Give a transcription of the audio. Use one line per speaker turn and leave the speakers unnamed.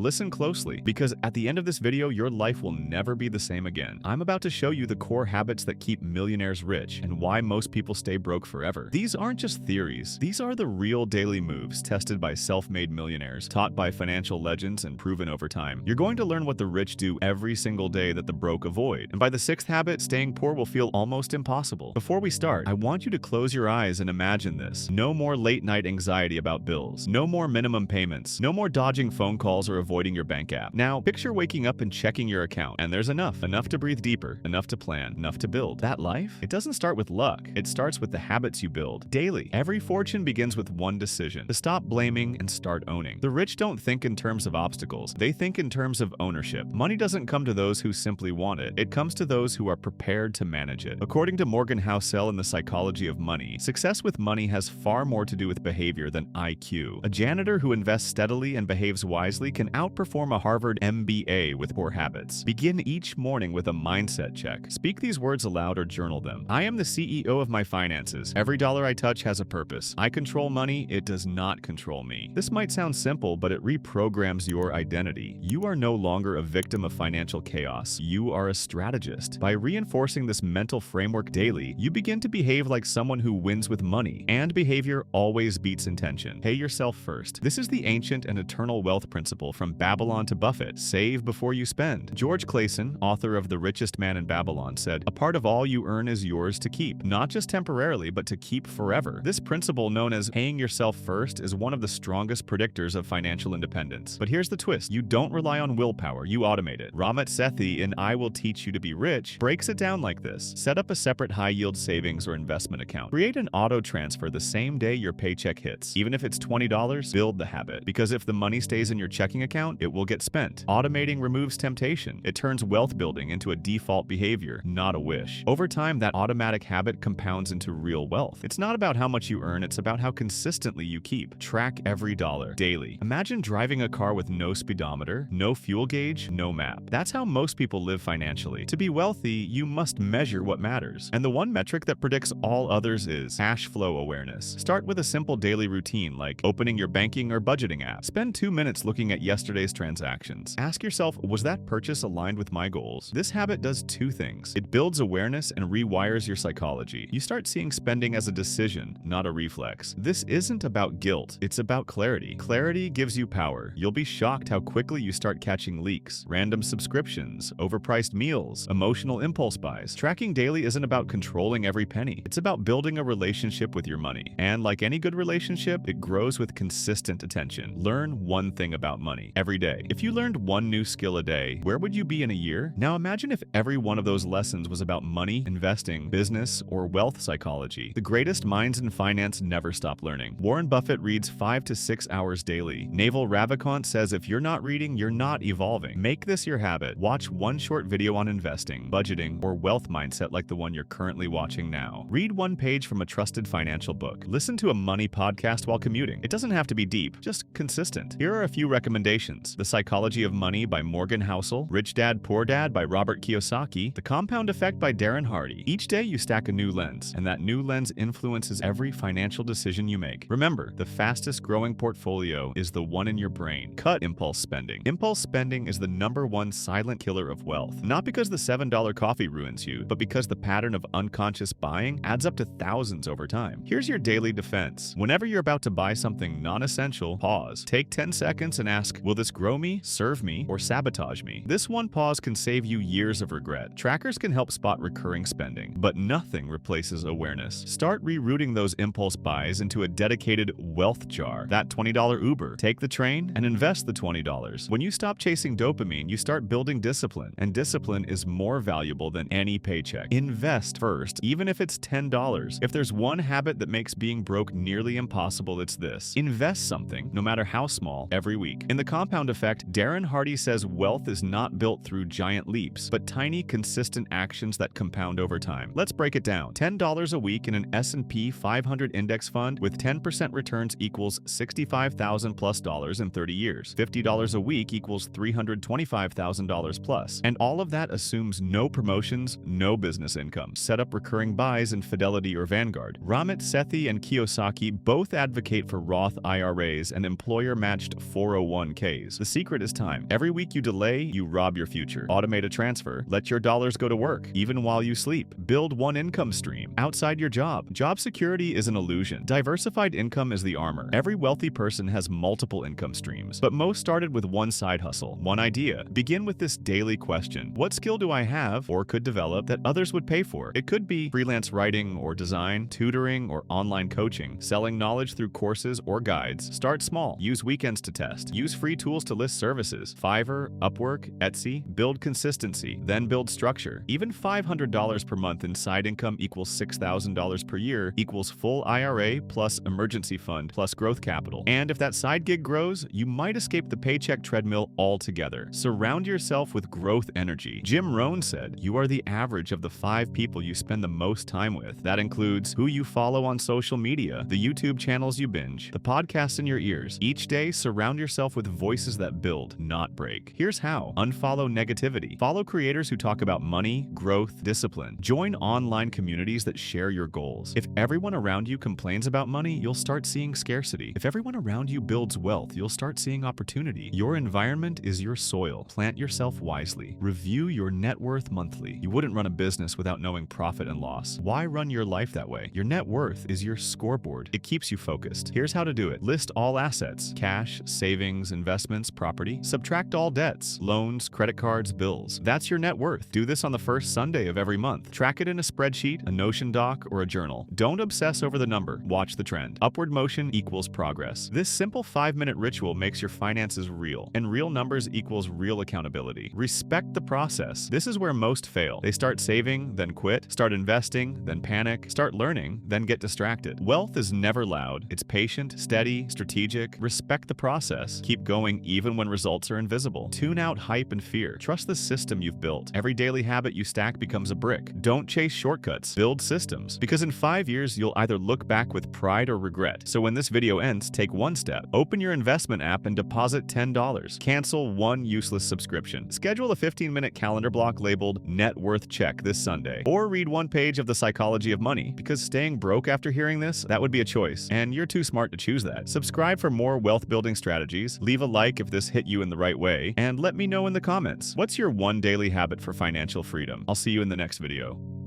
Listen closely, because at the end of this video, your life will never be the same again. I'm about to show you the core habits that keep millionaires rich and why most people stay broke forever. These aren't just theories. These are the real daily moves tested by self-made millionaires, taught by financial legends, and proven over time. You're going to learn what the rich do every single day that the broke avoid. And by the sixth habit, staying poor will feel almost impossible. Before we start, I want you to close your eyes and imagine this. No more late-night anxiety about bills. No more minimum payments. No more dodging phone calls or avoiding your bank app. Now, picture waking up and checking your account, and there's enough to breathe deeper, enough to plan, enough to build. That life, it doesn't start with luck. It starts with the habits you build daily. Every fortune begins with one decision: to stop blaming and start owning. The rich don't think in terms of obstacles. They think in terms of ownership. Money doesn't come to those who simply want it. It comes to those who are prepared to manage it. According to Morgan Housel in The Psychology of Money, success with money has far more to do with behavior than IQ. A janitor who invests steadily and behaves wisely can outperform a Harvard MBA with poor habits. Begin each morning with a mindset check. Speak these words aloud or journal them. I am the CEO of my finances. Every dollar I touch has a purpose. I control money. It does not control me. This might sound simple, but it reprograms your identity. You are no longer a victim of financial chaos. You are a strategist. By reinforcing this mental framework daily, you begin to behave like someone who wins with money. And behavior always beats intention. Pay yourself first. This is the ancient and eternal wealth principle from Babylon to Buffett. Save before you spend. George Clason, author of The Richest Man in Babylon, said, "A part of all you earn is yours to keep, not just temporarily, but to keep forever." This principle, known as paying yourself first, is one of the strongest predictors of financial independence. But here's the twist. You don't rely on willpower, you automate it. Ramit Sethi in I Will Teach You to Be Rich breaks it down like this. Set up a separate high-yield savings or investment account. Create an auto transfer the same day your paycheck hits. Even if it's $20, build the habit. Because if the money stays in your checking account, it will get spent. Automating removes temptation. It turns wealth building into a default behavior, not a wish. Over time, that automatic habit compounds into real wealth. It's not about how much you earn, it's about how consistently you keep. Track every dollar, daily. Imagine driving a car with no speedometer, no fuel gauge, no map. That's how most people live financially. To be wealthy, you must measure what matters. And the one metric that predicts all others is cash flow awareness. Start with a simple daily routine like opening your banking or budgeting app. Spend 2 minutes looking at yesterday's transactions. Ask yourself, was that purchase aligned with my goals? This habit does two things. It builds awareness and rewires your psychology. You start seeing spending as a decision, not a reflex. This isn't about guilt, it's about clarity. Clarity gives you power. You'll be shocked how quickly you start catching leaks, random subscriptions, overpriced meals, emotional impulse buys. Tracking daily isn't about controlling every penny. It's about building a relationship with your money. And like any good relationship, it grows with consistent attention. Learn one thing about money every day. If you learned one new skill a day, where would you be in a year? Now imagine if every one of those lessons was about money, investing, business, or wealth psychology. The greatest minds in finance never stop learning. Warren Buffett reads 5 to 6 hours daily. Naval Ravikant says if you're not reading, you're not evolving. Make this your habit. Watch one short video on investing, budgeting, or wealth mindset like the one you're currently watching now. Read one page from a trusted financial book. Listen to a money podcast while commuting. It doesn't have to be deep, just consistent. Here are a few recommendations. The Psychology of Money by Morgan Housel, Rich Dad Poor Dad by Robert Kiyosaki, The Compound Effect by Darren Hardy. Each day you stack a new lens, and that new lens influences every financial decision you make. Remember, the fastest growing portfolio is the one in your brain. Cut impulse spending. Impulse spending is the #1 silent killer of wealth. Not because the $7 coffee ruins you, but because the pattern of unconscious buying adds up to thousands over time. Here's your daily defense. Whenever you're about to buy something non-essential, pause. Take 10 seconds and ask, will this grow me, serve me, or sabotage me? This one pause can save you years of regret. Trackers can help spot recurring spending, but nothing replaces awareness. Start rerouting those impulse buys into a dedicated wealth jar. That $20 Uber. Take the train and invest the $20. When you stop chasing dopamine, you start building discipline, and discipline is more valuable than any paycheck. Invest first, even if it's $10. If there's one habit that makes being broke nearly impossible, it's this. Invest something, no matter how small, every week. In The Compound Effect, Darren Hardy says wealth is not built through giant leaps, but tiny, consistent actions that compound over time. Let's break it down. $10 a week in an S&P 500 index fund with 10% returns equals $65,000 plus in 30 years. $50 a week equals $325,000 plus. And all of that assumes no promotions, no business income. Set up recurring buys in Fidelity or Vanguard. Ramit Sethi and Kiyosaki both advocate for Roth IRAs and employer-matched 401ks. pays. The secret is time. Every week you delay, you rob your future. Automate a transfer. Let your dollars go to work, even while you sleep. Build one income stream outside your job. Job security is an illusion. Diversified income is the armor. Every wealthy person has multiple income streams, but most started with one side hustle, one idea. Begin with this daily question: what skill do I have or could develop that others would pay for? It could be freelance writing or design, tutoring or online coaching, selling knowledge through courses or guides. Start small. Use weekends to test. Use free tools to list services. Fiverr, Upwork, Etsy. Build consistency, then build structure. Even $500 per month in side income equals $6,000 per year equals full IRA plus emergency fund plus growth capital. And if that side gig grows, you might escape the paycheck treadmill altogether. Surround yourself with growth energy. Jim Rohn said, "You are the average of the 5 people you spend the most time with." That includes who you follow on social media, the YouTube channels you binge, the podcasts in your ears. Each day, surround yourself with voices that build, not break. Here's how. Unfollow negativity. Follow creators who talk about money, growth, discipline. Join online communities that share your goals. If everyone around you complains about money, you'll start seeing scarcity. If everyone around you builds wealth, you'll start seeing opportunity. Your environment is your soil. Plant yourself wisely. Review your net worth monthly. You wouldn't run a business without knowing profit and loss. Why run your life that way? Your net worth is your scoreboard. It keeps you focused. Here's how to do it. List all assets: cash, savings, investments, property. Subtract all debts: loans, credit cards, bills. That's your net worth. Do this on the first Sunday of every month. Track it in a spreadsheet, a Notion doc, or a journal. Don't obsess over the number. Watch the trend. Upward motion equals progress. This simple 5-minute ritual makes your finances real, and real numbers equals real accountability. Respect the process. This is where most fail. They start saving, then quit, start investing, then panic, start learning, then get distracted. Wealth is never loud. It's patient, steady, strategic. Respect the process. Keep going even when results are invisible. Tune out hype and fear. Trust the system you've built. Every daily habit you stack becomes a brick. Don't chase shortcuts. Build systems. Because in 5 years, you'll either look back with pride or regret. So when this video ends, take one step. Open your investment app and deposit $10. Cancel one useless subscription. Schedule a 15-minute calendar block labeled Net Worth Check this Sunday. Or read one page of The Psychology of Money. Because staying broke after hearing this, that would be a choice. And you're too smart to choose that. Subscribe for more wealth-building strategies. Leave a like if this hit you in the right way. And let me know in the comments, what's your one daily habit for financial freedom? I'll see you in the next video.